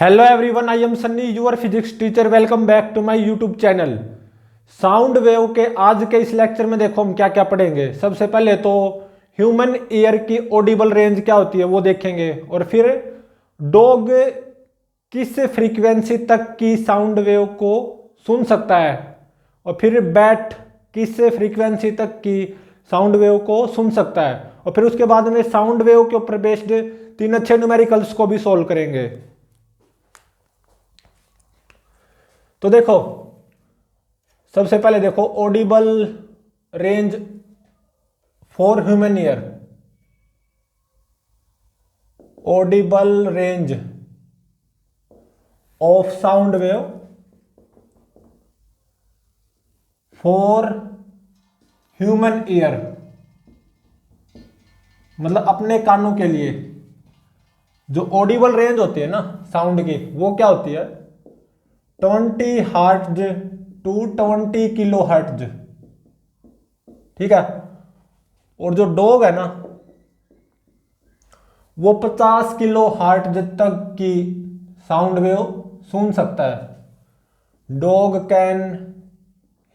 Hello everyone, I am Sunny, your physics teacher. Welcome back to my YouTube channel. Sound wave के आज के इस lecture में देखो हम क्या क्या पढ़ेंगे। सबसे पहले तो ह्यूमन ईयर की ऑडिबल रेंज क्या होती है वो देखेंगे, और फिर डॉग किस फ्रीक्वेंसी तक की साउंड वेव को सुन सकता है, और फिर बैट किस फ्रीक्वेंसी तक की साउंड वेव को सुन सकता है, और फिर उसके बाद में साउंड वेव के ऊपर बेस्ड 3 अच्छे न्यूमेरिकल्स को भी सॉल्व करेंगे। तो देखो, सबसे पहले देखो Audible range for human ear. Audible range of sound wave for human ear, मतलब अपने कानों के लिए। जो ऑडिबल रेंज होती है ना साउंड की, वो क्या होती है? 20 हर्ट्ज टू 20 किलो हर्ट्ज, ठीक है। और जो डॉग है ना, वो 50 किलो हर्ट्ज तक की साउंड वेव सुन सकता है। Dog can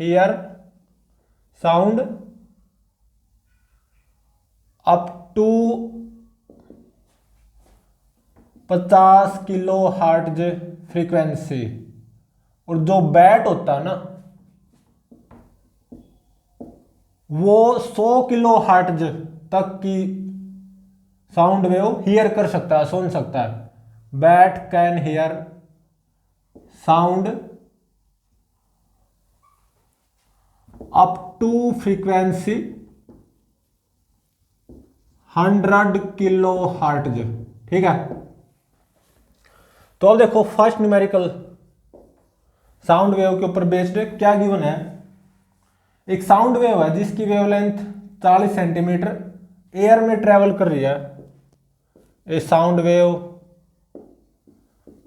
hear sound up to 50 kilo hertz frequency. और जो बैट होता है ना, वो 100 किलो हर्ट्ज तक की साउंड वेव हियर कर सकता है, सुन सकता है। Bat can hear sound up to frequency 100 kilo hertz, ठीक है। तो अब देखो फर्स्ट न्यूमेरिकल साउंड वेव के ऊपर बेस्ड क्या गिवन है। एक साउंड वेव है जिसकी वेवलेंथ 40 सेंटीमीटर एयर में ट्रेवल कर रही है। A sound wave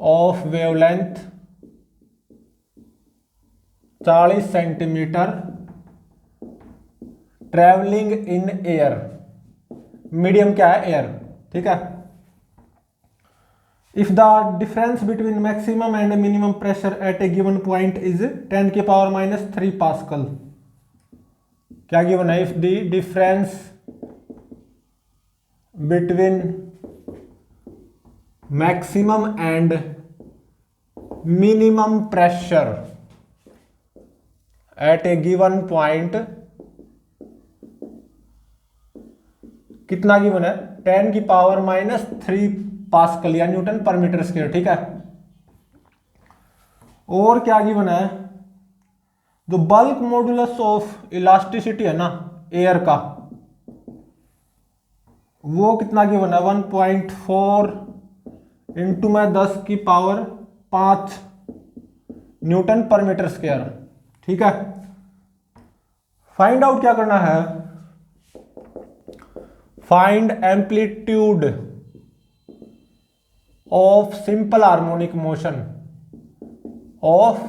of wavelength 40 centimetre travelling in air. Medium क्या है? एयर, ठीक है। If the difference between maximum and minimum pressure at a given point is 10 की पावर माइनस 3 पास्कल, क्या गिवन है? If the difference between maximum and minimum pressure at a given point कितना given है? 10 की power minus 3 pascal या Newton पर metre square, ठीक है। और क्या गिवन है? जो बल्क मॉडुलस ऑफ इलास्टिसिटी है ना एयर का, वो कितना गिवन है? 1.4 इंटू में 10 की पावर 5 न्यूटन पर मीटर स्क्वायर, ठीक है। फाइंड आउट क्या करना है? Find amplitude of simple harmonic motion of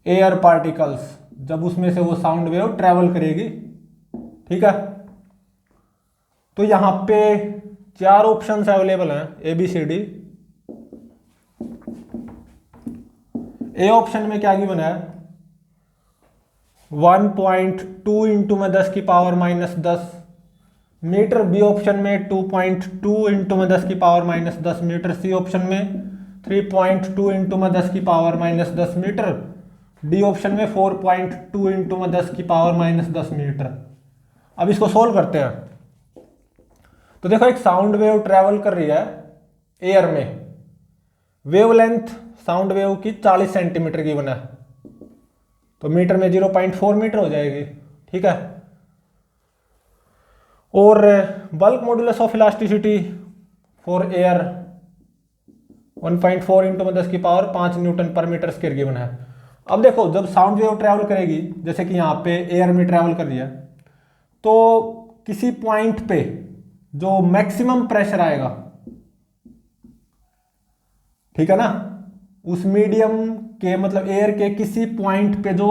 air particles, जब उसमें से वो साउंड वेव ट्रेवल करेगी, ठीक है। तो यहां पे 4 ऑप्शंस अवेलेबल हैं, A B C D. A option में क्या गिवन है? 1.2 इंटू में 10 की power minus 10 metre. B option में 2.2 इंटू में 10 की power minus 10 metre. C option में 3.2 इंटू में 10 की power minus 10 metre. D option में 4.2 इंटू में 10 की पावर माइनस 10 मीटर। अब इसको सोल्व करते हैं। तो देखो, एक साउंड वेव ट्रेवल कर रही है एयर में। वेवलेंथ साउंड वेव की 40 सेंटीमीटर की बना है, तो मीटर में 0.4 मीटर हो जाएगी, ठीक है। और bulk modulus of elasticity for air 1.4 into में 10 की पावर 5 न्यूटन पर मीटर स्क्वायर गिवन है। अब देखो, जब साउंड वेव ट्रैवल करेगी, जैसे कि यहाँ पे एयर में ट्रैवल कर रही है, तो किसी पॉइंट पे जो मैक्सिमम प्रेशर आएगा, ठीक है ना, उस मीडियम के मतलब एयर के किसी पॉइंट पे जो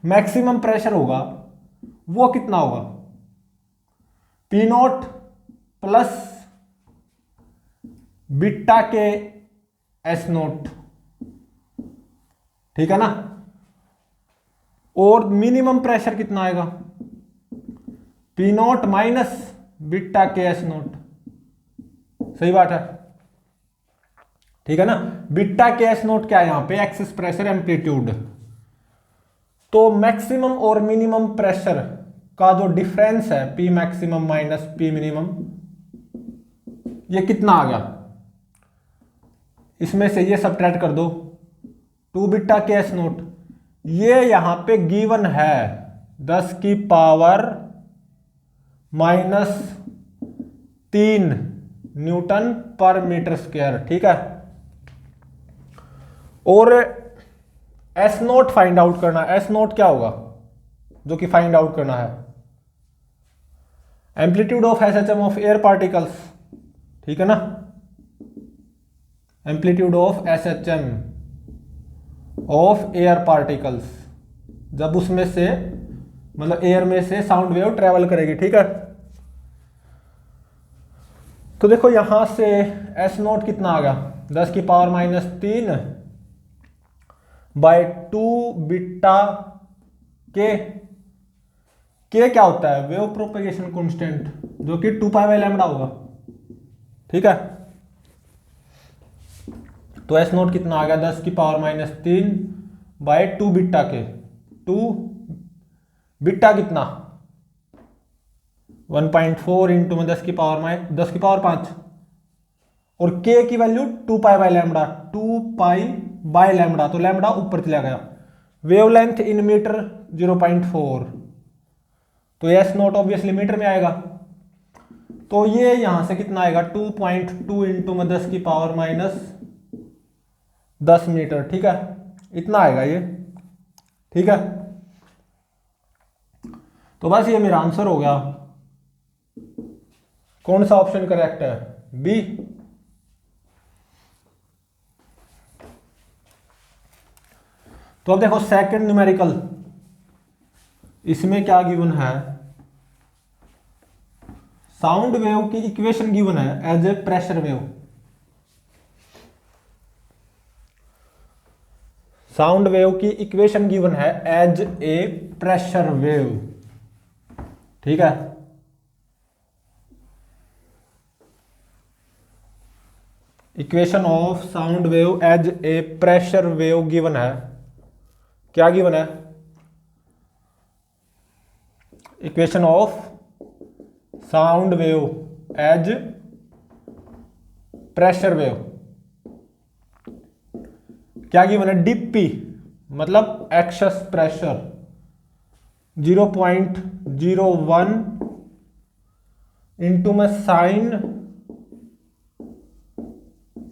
मैक्सिमम प्रेशर होगा वो कितना होगा? P0 प्लस बीटा के एस नोट, ठीक है ना। और मिनिमम प्रेशर कितना आएगा, पी नोट माइनस बीटा के एस नोट, सही बात है, ठीक है ना। बीटा के एस नोट क्या है यहां पे, एक्सेस प्रेशर एम्पलीट्यूड। तो मैक्सिमम और मिनिमम प्रेशर का जो डिफरेंस है P maximum minus P minimum, ये कितना आ गया, इसमें से ये सब्ट्रैक्ट कर दो, 2 बीटा के एस नोट, ये यहां पे गिवन है 10 की पावर माइनस 3 न्यूटन पर मीटर स्क्वायर, ठीक है। और एस नोट फाइंड आउट करना, एस नोट क्या होगा जो कि फाइंड आउट करना है, amplitude of SHM of air particles, ठीक है ना, amplitude of SHM of air particles, जब उसमें से मतलब एयर में से साउंड वेव ट्रेवल करेगी, ठीक है। तो देखो यहां से एस नोट कितना आ गया, 10 की पावर माइनस 3 बाय 2 बीटा के क्या होता है, वेव प्रोपेगेशन कांस्टेंट, जो कि 2 पाई बाय लैम्डा होगा, ठीक है। तो एस नोट कितना आ गया, 10 की पावर माइनस 3 बाय 2 बीटा के, 2 बीटा कितना 1.4 इंटू में 10 की पावर 5, और के की value 2 pi by lambda, 2 pi by lambda, तो लैम्डा ऊपर चला गया, वेवलेंथ इन मीटर 0.4, तो एस नोट ऑब्वियसली मीटर में आएगा, तो ये यहां से कितना आएगा 2.2 इंटू में 10 की पावर माइनस 10 मीटर, ठीक है, इतना आएगा ये, ठीक है। तो बस ये मेरा आंसर हो गया। कौन सा ऑप्शन करेक्ट है, बी। तो अब देखो सेकंड न्यूमेरिकल, इसमें क्या गिवन है, साउंड वेव की इक्वेशन गिवन है as a pressure wave, sound wave की इक्वेशन गिवन है एज ए प्रेशर वेव, ठीक है। Equation of sound wave as a pressure wave given है, क्या गिवन है, equation of sound wave as pressure wave क्या given है, डीपी मतलब एक्सेस प्रेशर 0.01 इंटू में साइन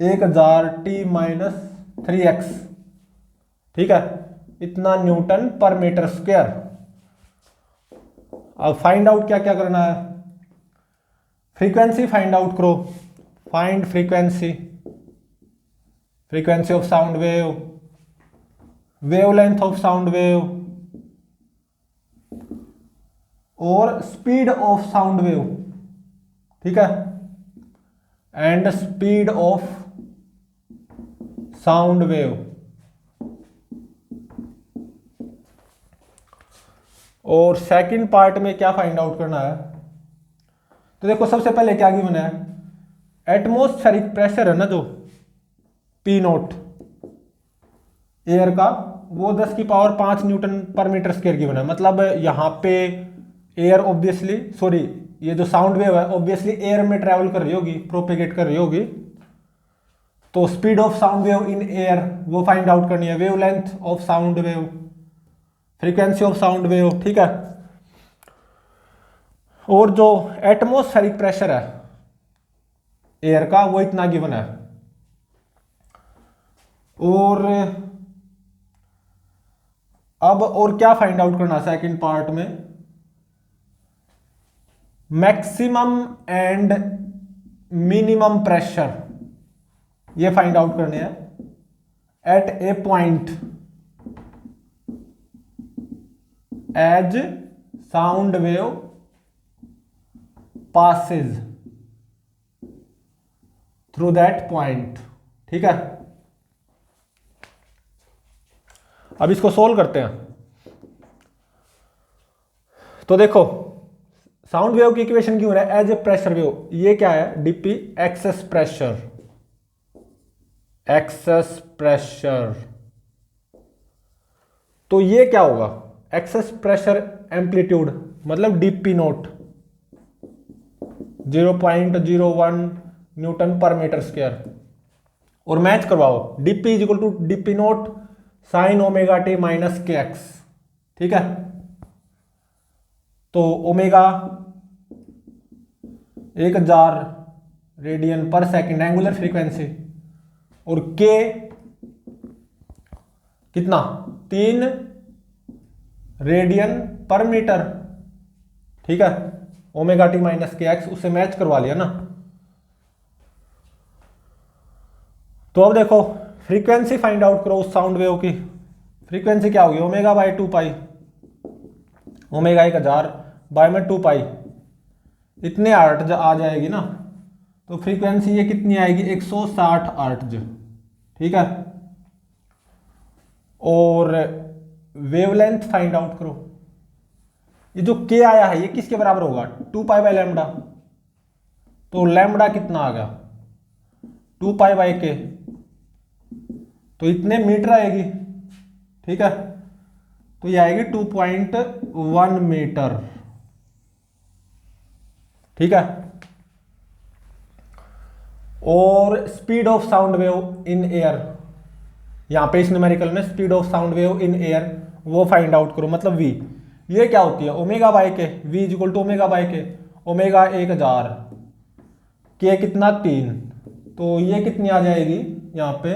1000 t माइनस 3x, ठीक है, इतना न्यूटन पर मीटर स्क्वायर। अब फाइंड आउट क्या क्या करना है, फ्रीक्वेंसी फाइंड आउट करो, find frequency, frequency of sound wave, wavelength of sound wave, और स्पीड ऑफ साउंड वेव, ठीक है, and speed of sound wave. और सेकंड पार्ट में क्या फाइंड आउट करना है, तो देखो सबसे पहले क्या गिवन है, एटमॉस्फेरिक प्रेशर है ना जो पी नोट एयर का, वो 10 की पावर 5 न्यूटन पर मीटर स्क्वायर गिवन है, मतलब यहां पे एयर ऑब्वियसली, सॉरी ये जो साउंड वेव है ऑब्वियसली एयर में ट्रेवल कर रही होगी, प्रोपेगेट कर रही होगी, तो speed of sound wave in air वो फाइंड आउट करनी है, wavelength of sound wave, frequency of sound wave, ठीक है। और जो एटमॉस्फेरिक प्रेशर है एयर का वो इतना गिवन है। और अब और क्या फाइंड आउट करना सेकंड पार्ट में, मैक्सिमम एंड मिनिमम प्रेशर ये फाइंड आउट करने हैं at a point as sound wave passes through that point, ठीक है। अब इसको सोल्व करते हैं। तो देखो साउंड वेव की इक्वेशन क्यों है एज ए प्रेशर वेव, ये क्या है DP excess pressure, excess pressure. तो ये क्या होगा एक्सेस प्रेशर एम्पलीट्यूड मतलब डीपी नोट 0.01 न्यूटन पर मीटर स्क्वायर। और मैच करवाओ DP is equal to DP nought sine omega T minus K X, ठीक है। तो ओमेगा 1000 रेडियन पर सेकंड एंगुलर फ्रीक्वेंसी और के कितना 3 रेडियन पर मीटर, ठीक है। Omega T minus K X उससे मैच करवा लिया ना। तो अब देखो फ्रीक्वेंसी फाइंड आउट करो उस साउंड वेव की। फ्रीक्वेंसी क्या होगी omega by 2 pi, omega 1000 by में 2 पाई, इतने हर्ट्ज आ जाएगी ना। तो फ्रीक्वेंसी ये कितनी आएगी 160 हर्ट्ज, ठीक है। और वेवलेंथ फाइंड आउट करो। ये जो के आया है ये किसके बराबर होगा 2 पाई बाय लैम्बडा। तो लैम्बडा कितना आ गया 2 पाई बाय के, तो इतने मीटर आएगी, ठीक है। तो ये आएगी 2.1 मीटर, ठीक है। और speed of sound wave in air, यहां पे इस न्यूमेरिकल में speed of sound wave in air वो फाइंड आउट करो मतलब वी। ये क्या होती है omega by K, V is equal to omega by K, omega 1000 K कितना 3, तो ये कितनी आ जाएगी यहाँ पे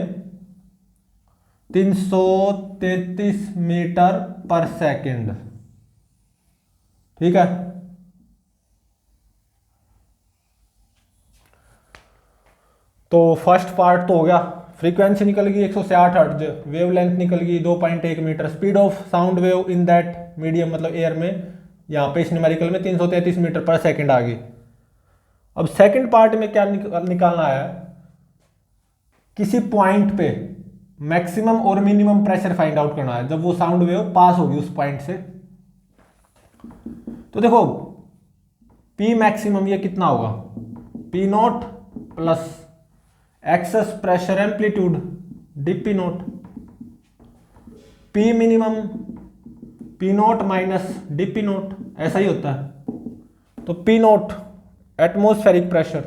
333 मीटर पर सेकंड, ठीक है। तो फर्स्ट पार्ट तो हो गया, फ्रीक्वेंसी निकल गई 160 हर्ट्ज, वेवलेंथ निकल गई 2.1 metre, speed of sound wave in that medium मतलब एयर में यहाँ पे इस न्यूमेरिकल में 333 मीटर पर सेकंड आ गई। अब सेकंड पार्ट में क्या निकालना है, किसी पॉइंट पे मैक्सिमम और मिनिमम प्रेशर फाइंड आउट करना है जब वो साउंड वेव पास होगी उस पॉइंट से। तो देखो P मैक्सिमम ये कितना होगा P naught plus excess pressure amplitude DP naught, P minimum P naught minus DP naught, ऐसा ही होता है। तो P naught atmospheric pressure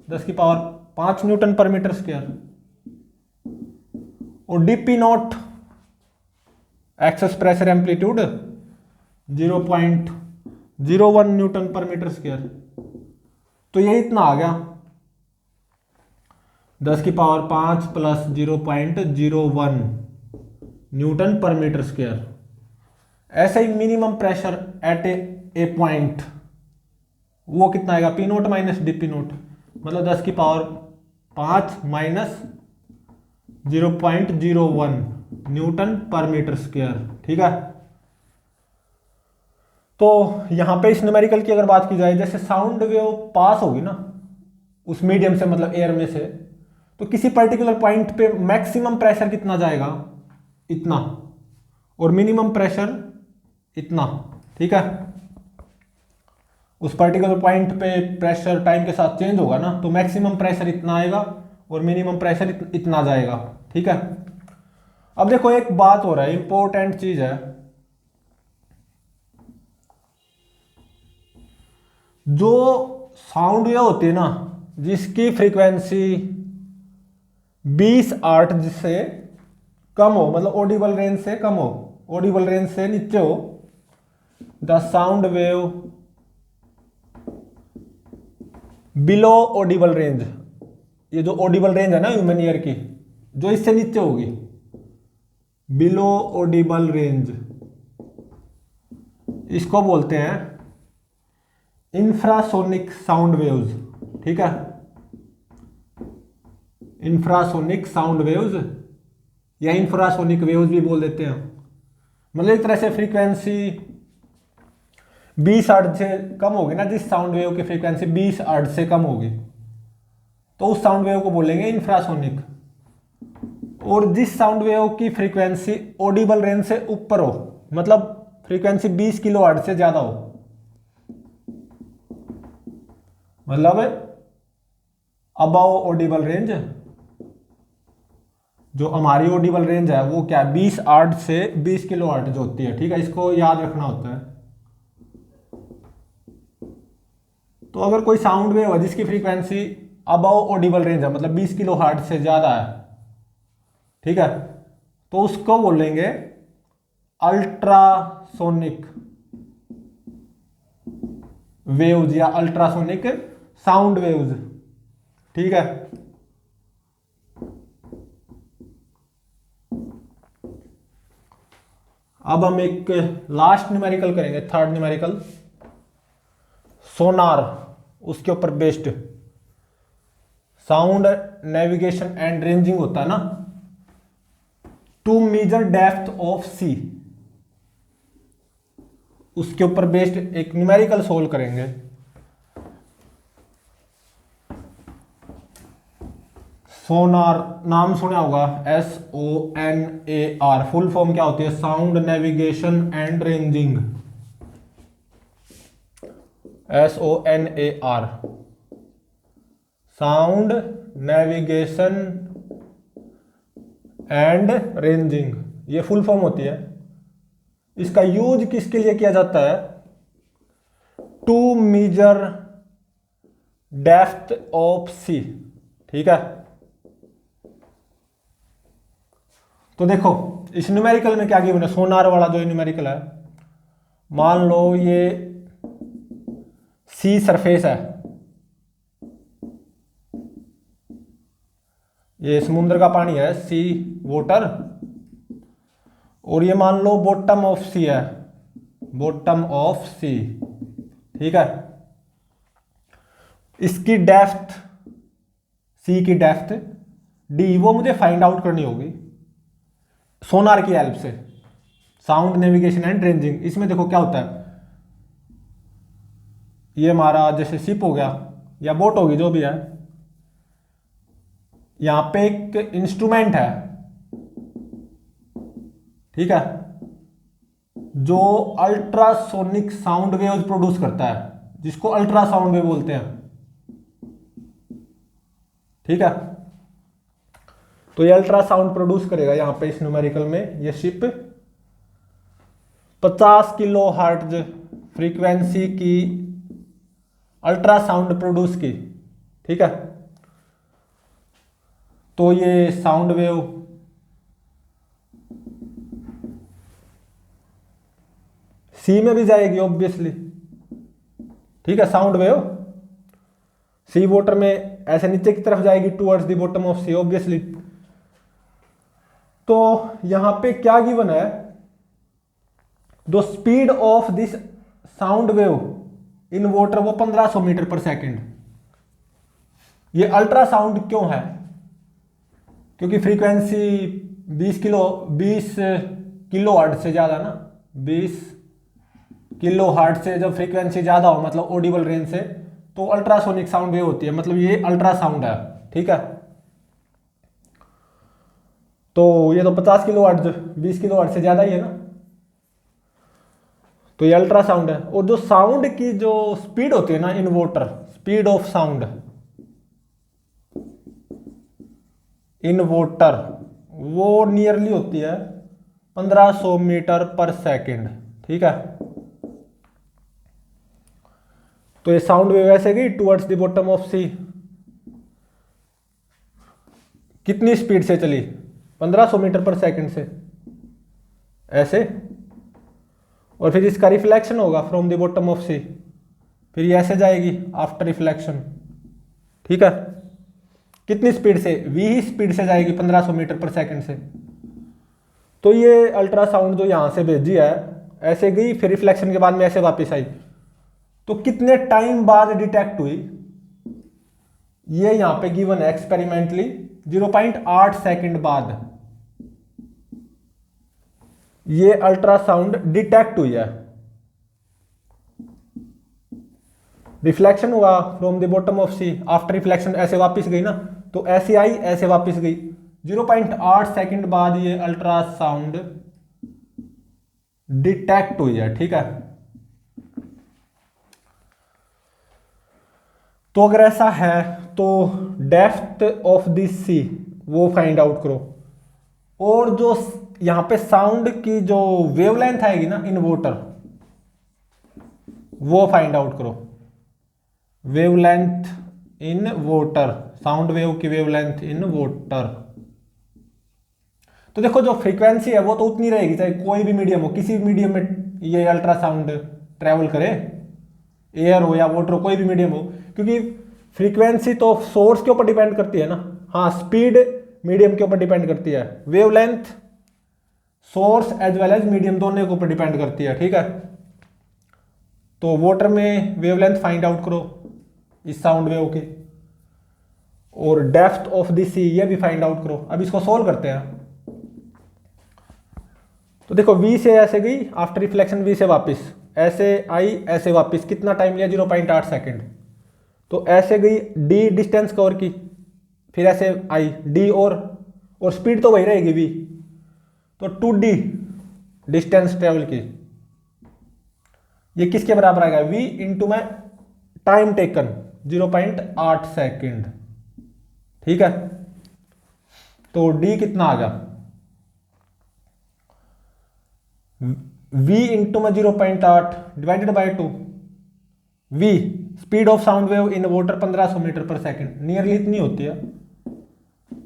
10⁵ newton पर मीटर स्क्वायर और DP naught excess pressure amplitude 0.01 newton पर मीटर स्क्वायर। तो ये इतना आ गया 10⁵ प्लस 0.01 न्यूटन पर मीटर स्क्वायर। ऐसे ही minimum pressure at a point वो कितना आएगा P naught minus DP note मतलब 10⁵ माइनस 0.01 न्यूटन पर मीटर स्क्वायर, ठीक है। तो यहां पे इस न्यूमेरिकल की अगर बात की जाए जैसे साउंड वेव पास होगी ना उस मीडियम से मतलब एयर में से, तो किसी पर्टिकुलर पॉइंट पे मैक्सिमम प्रेशर कितना जाएगा इतना और मिनिमम प्रेशर इतना, ठीक है। उस पर्टिकुलर पॉइंट पे प्रेशर टाइम के साथ चेंज होगा ना, तो मैक्सिमम प्रेशर इतना आएगा और मिनिमम प्रेशर इतना जाएगा, ठीक है। अब देखो एक बात हो रहा है इंपॉर्टेंट चीज है, जो साउंड वेव होती है ना जिसकी फ्रीक्वेंसी 20 हर्ट्ज से कम हो मतलब ऑडिबल रेंज से कम हो, ऑडिबल रेंज से नीचे हो, the sound wave below Audible range, ये जो ऑडिबल रेंज है ना ह्यूमन ईयर की जो इससे नीचे होगी बिलो ऑडिबल रेंज, इसको बोलते हैं इंफ्रासोनिक साउंड वेव्स, ठीक है। इंफ्रासोनिक साउंड वेव्स या इंफ्रासोनिक वेव्स भी बोल देते हैं। मतलब एक तरह से फ्रीक्वेंसी 20 हर्ट्ज से कम होगी ना, जिस साउंड वेव की फ्रीक्वेंसी 20 हर्ट्ज से कम होगी तो उस साउंड वेव को बोलेंगे इंफ्रासोनिक, और जिस साउंड वेव की फ्रीक्वेंसी ऑडिबल रेंज से ऊपर हो, मतलब फ्रीक्वेंसी 20 किलोहर्ट्ज से ज्यादा हो, मतलब अबव ऑडिबल रेंज, जो हमारी ऑडिबल रेंज है वो क्या है, 20 हर्ट्ज से 20 किलोहर्ट्ज होती है। ठीक है, इसको याद रखना होता है। तो अगर कोई साउंड वेव है जिसकी फ्रीक्वेंसी अबव ऑडिबल रेंज है, मतलब 20 किलोहर्ट्ज से ज्यादा है, ठीक है, तो उसको बोलेंगे अल्ट्रासोनिक वेव्स या अल्ट्रासोनिक साउंड वेव्स। ठीक है, अब हम एक लास्ट न्यूमेरिकल करेंगे, थर्ड न्यूमेरिकल, सोनार, उसके ऊपर based sound navigation and ranging होता है ना, टू मेजर डेप्थ ऑफ सी, उसके ऊपर बेस्ड एक न्यूमेरिकल सोल्व करेंगे। सोनार नाम सुना होगा, SONAR, फुल फॉर्म क्या होती है, sound navigation and ranging, SONAR, sound navigation and ranging, ये फुल फॉर्म होती है। इसका यूज किसके लिए किया जाता है, टू मेजर डेप्थ ऑफ सी। ठीक है, तो देखो इस न्यूमेरिकल में क्या गिवन है, सोनार वाला जो न्यूमेरिकल है, मान लो ये सी सरफेस है, ये समुद्र का पानी है, सी वाटर, और ये मान लो बॉटम ऑफ सी है, बॉटम ऑफ सी। ठीक है, इसकी डेप्थ, सी की डेप्थ डी, वो मुझे फाइंड आउट करनी होगी सोनार की हेल्प से, साउंड नेविगेशन एंड रेंजिंग। इसमें देखो क्या होता है, ये हमारा जैसे शिप हो गया या बोट होगी, जो भी है, यहां पे एक इंस्ट्रूमेंट है, ठीक है, जो अल्ट्रासोनिक साउंड वेव्स प्रोड्यूस करता है, जिसको अल्ट्रासाउंड वेव बोलते हैं। ठीक है, तो ये अल्ट्रासाउंड प्रोड्यूस करेगा यहां पे इस न्यूमेरिकल में। ये शिप 50 किलो हर्ट्ज फ्रीक्वेंसी की अल्ट्रासाउंड प्रोड्यूस की। ठीक है, तो ये साउंड वेव सी में भी जाएगी ऑब्वियसली। ठीक है, साउंड वेव सी वाटर में ऐसे नीचे की तरफ जाएगी towards the bottom of sea obviously. तो यहां पे क्या गिवन है, the speed of this sound wave in water वो 1500 मीटर पर सेकेंड। ये अल्ट्रासाउंड क्यों है, क्योंकि फ्रीक्वेंसी 20 किलो हर्ट्ज से ज्यादा ना, 20 किलो हर्ट्ज से जब फ्रीक्वेंसी ज्यादा हो, मतलब ऑडिबल रेंज से, तो अल्ट्रासोनिक साउंड वेव होती है, मतलब ये अल्ट्रासाउंड है। ठीक है, तो ये तो 50 किलो हर्ट्ज 20 किलो हर्ट्ज से ज्यादा ही है ना, तो ये अल्ट्रासाउंड है। और जो साउंड की जो स्पीड होती है ना in water, speed of sound in water, वो नियरली होती है 1500 मीटर पर सेकेंड। ठीक है, तो ये साउंड वेव ऐसे गई टुवर्ड्स द बॉटम ऑफ सी, कितनी स्पीड से चली, 1500 मीटर पर सेकेंड से ऐसे, और फिर इसका रिफ्लेक्शन होगा फ्रॉम द बॉटम ऑफ सी, फिर ये ऐसे जाएगी आफ्टर रिफ्लेक्शन। ठीक है, कितनी स्पीड से, v ही स्पीड से जाएगी 1500 मीटर पर सेकंड से। तो ये अल्ट्रासाउंड जो यहां से भेजी है ऐसे गई, फिर रिफ्लेक्शन के बाद में ऐसे वापस आई, तो कितने टाइम बाद डिटेक्ट हुई, ये यहां पे गिवन है एक्सपेरिमेंटली 0.8 सेकंड बाद ये अल्ट्रासाउंड डिटेक्ट हुई है। रिफ्लेक्शन हुआ from the bottom of sea, after reflection ऐसे वापस गई ना, तो ऐसे आई ऐसे वापस गई, 0.8 सेकंड बाद ये अल्ट्रासाउंड डिटेक्ट हुई है, ठीक है। तो अगर ऐसा है तो डेप्थ ऑफ दिस सी वो फाइंड आउट करो, और जो यहां पे साउंड की जो वेवलेंथ आएगी ना इन वाटर, वो फाइंड आउट करो। Wavelength in water, sound wave की वेवलेंथ इन वाटर। तो देखो जो फ्रीक्वेंसी है वो तो उतनी रहेगी चाहे कोई भी मीडियम हो, किसी भी मीडियम में ये अल्ट्रासाउंड ट्रेवल करे, एयर हो या वाटर हो, कोई भी मीडियम हो, क्योंकि फ्रीक्वेंसी तो सोर्स के ऊपर डिपेंड करती है ना। हाँ, स्पीड मीडियम के ऊपर डिपेंड करती है, wavelength source as well as medium दोनों के ऊपर डिपेंड करती है, ठीक है। तो वाटर में वेवलेंथ फाइंड आउट करो इस साउंड वेव की, और डेप्थ ऑफ द सी ये भी फाइंड आउट करो। अब इसको सोल्व करते हैं। तो देखो v से ऐसे गई, आफ्टर रिफ्लेक्शन v से वापस ऐसे आई, ऐसे वापस, कितना टाइम लिया 0.8 सेकेंड। तो ऐसे गई, d डिस्टेंस कवर की, फिर ऐसे आई d, और स्पीड तो वही रहेगी v, तो 2d डिस्टेंस ट्रेवल की। ये किसके बराबर आएगा, v इंटू में टाइम टेकन 0.8 सेकेंड, ठीक है। तो d कितना आ गया, v इंटू में 0.8 divided by 2, v speed of sound wave in water 1500 metre पर सेकेंड, नियरली इतनी होती है,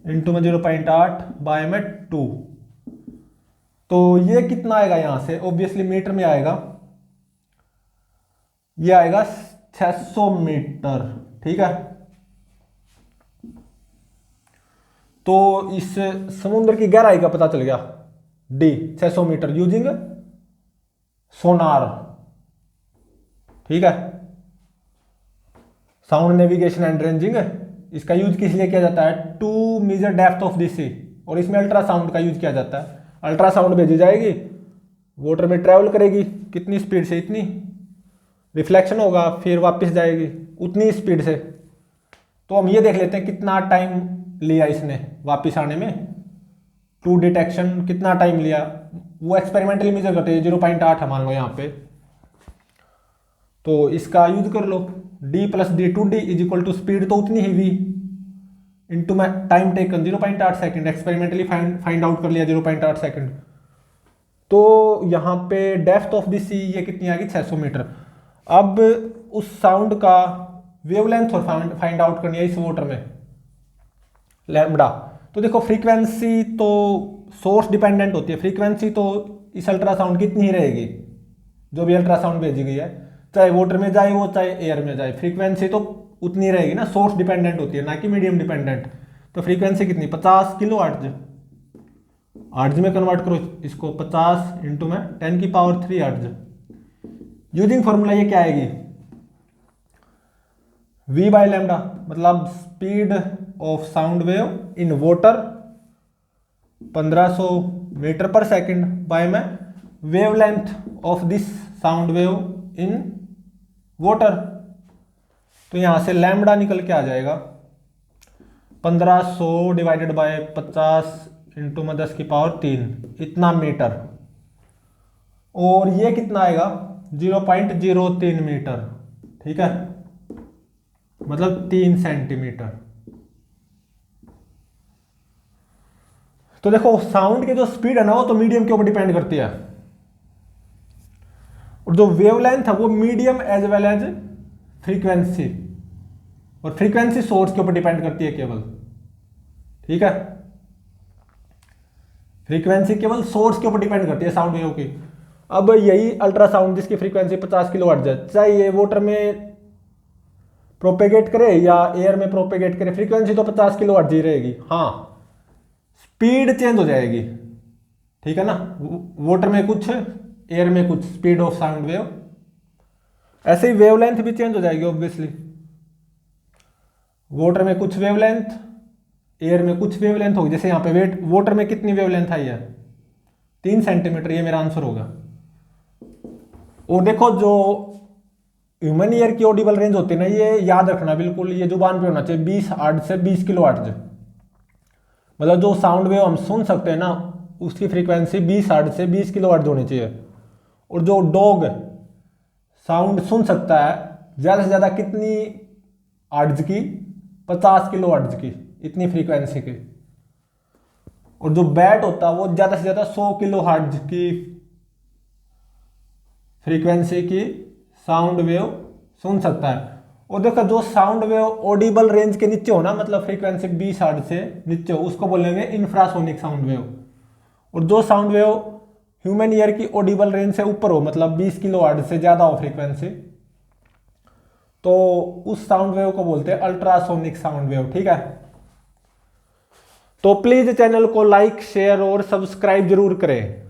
इंटू में 0.8 बाय में 2। तो ये कितना आएगा, यहां से ऑब्वियसली मीटर में आएगा, ये आएगा 600 मीटर, ठीक है। तो इस समुद्र की गहराई का पता चल गया, डी 600 मीटर यूजिंग सोनार, ठीक है। साउंड नेविगेशन एंड रेंजिंग, इसका यूज किस लिए किया जाता है, to measure depth of the sea, और इसमें अल्ट्रासाउंड का यूज किया जाता है। अल्ट्रासाउंड भेजी जाएगी, वाटर में ट्रेवल करेगी, कितनी स्पीड से, इतनी, रिफ्लेक्शन होगा, फिर वापस जाएगी उतनी स्पीड से। तो हम ये देख लेते हैं कितना टाइम लिया इसने वापस आने में, टू डिटेक्शन कितना टाइम लिया, वो एक्सपेरिमेंटली मेजर करते हैं, 0.8 है मान लो यहाँ पे। तो इसका यूज कर लो, d plus D, 2d is equal to speed तो उतनी ही v इंटू में time taken 0.8 second, experimentally find out कर लिया 0.8 सेकेंड। तो यहाँ पे डेप्थ ऑफ द सी ये कितनी आ गई, 600 मीटर। अब उस साउंड का वेवलेंथ और फाइंड आउट करनी है इस वाटर में, लैम्बडा। तो देखो फ्रीक्वेंसी तो सोर्स डिपेंडेंट होती है, फ्रीक्वेंसी तो इस अल्ट्रासाउंड की इतनी ही रहेगी, जो भी अल्ट्रासाउंड भेजी गई है, चाहे वाटर में जाए वो चाहे एयर में जाए, फ्रीक्वेंसी तो उतनी रहेगी ना, सोर्स डिपेंडेंट होती है ना कि मीडियम डिपेंडेंट। तो फ्रीक्वेंसी कितनी, 50 किलो हर्ट्ज, हर्ट्ज में कन्वर्ट करो इसको, 50 इंटू में 10 की पावर 3 हर्ट्ज। यूजिंग फॉर्मूला ये क्या आएगी, v बाय लैम्डा, मतलब speed of sound wave in water 1500 metre पर सेकेंड, बाय में wavelength of this sound wave in water. तो यहां से लैम्बडा निकल के आ जाएगा 1500 डिवाइडेड बाय 50 इंटू में 10 की पावर 3, इतना मीटर, और ये कितना आएगा 0.03 मीटर, ठीक है, मतलब 3 सेंटीमीटर। तो देखो साउंड की जो स्पीड है ना वो तो मीडियम के ऊपर डिपेंड करती है, और जो वेवलेंथ है वो medium as well as frequency, और फ्रीक्वेंसी सोर्स के ऊपर डिपेंड करती है केवल, ठीक है। फ्रीक्वेंसी केवल सोर्स के ऊपर डिपेंड करती है साउंड वेव की। अब यही अल्ट्रासाउंड जिसकी फ्रीक्वेंसी 50 किलो हर्ट्ज है, चाहे ये वाटर में प्रोपेगेट करे या एयर में प्रोपेगेट करे, फ्रीक्वेंसी तो 50 किलो हर्ट्ज ही रहेगी। हाँ, स्पीड चेंज हो जाएगी, ठीक है ना, वाटर में कुछ एयर में कुछ, स्पीड ऑफ साउंड वेव। ऐसे ही वेवलेंथ भी चेंज हो जाएगी ऑब्वियसली, वाटर में कुछ वेवलेंथ, एयर में कुछ वेवलेंथ होगी। जैसे यहाँ पे वाटर में कितनी वेवलेंथ आई है, 3 सेंटीमीटर, ये मेरा आंसर होगा। और देखो जो ह्यूमन ईयर की ऑडिबल रेंज होती है ना, ये याद रखना बिल्कुल, ये जुबान पे होना चाहिए, 20 हर्ट्ज से 20 किलो हर्ट्ज। मतलब जो साउंड वेव हम सुन सकते हैं ना उसकी फ्रीक्वेंसी 20 हर्ट्ज से 20 किलो हर्ट्ज होनी चाहिए। और जो डॉग साउंड सुन सकता है ज़्यादा से ज़्यादा कितनी हर्ट्ज की, 50 किलो हर्ट्ज की, इतनी फ्रीक्वेंसी की। और जो बैट होता है वो ज़्यादा से ज़्यादा 100 किलो हर्ट्ज की फ्रीक्वेंसी की साउंड वेव सुन सकता है। और देखो जो साउंड वेव ऑडिबल रेंज के नीचे हो ना, मतलब फ्रीक्वेंसी 20 हर्ट्ज से नीचे हो, उसको बोलेंगे इंफ्रासोनिक साउंड वेव। और जो साउंड वेव ह्यूमन ईयर की ऑडिबल रेंज से ऊपर हो, मतलब 20 किलो हर्ट्ज से ज़्यादा हो फ्रीक्वेंसी, तो उस साउंड वेव को बोलते हैं अल्ट्रासोनिक साउंड वेव। ठीक है, तो प्लीज चैनल को लाइक शेयर और सब्सक्राइब जरूर करें।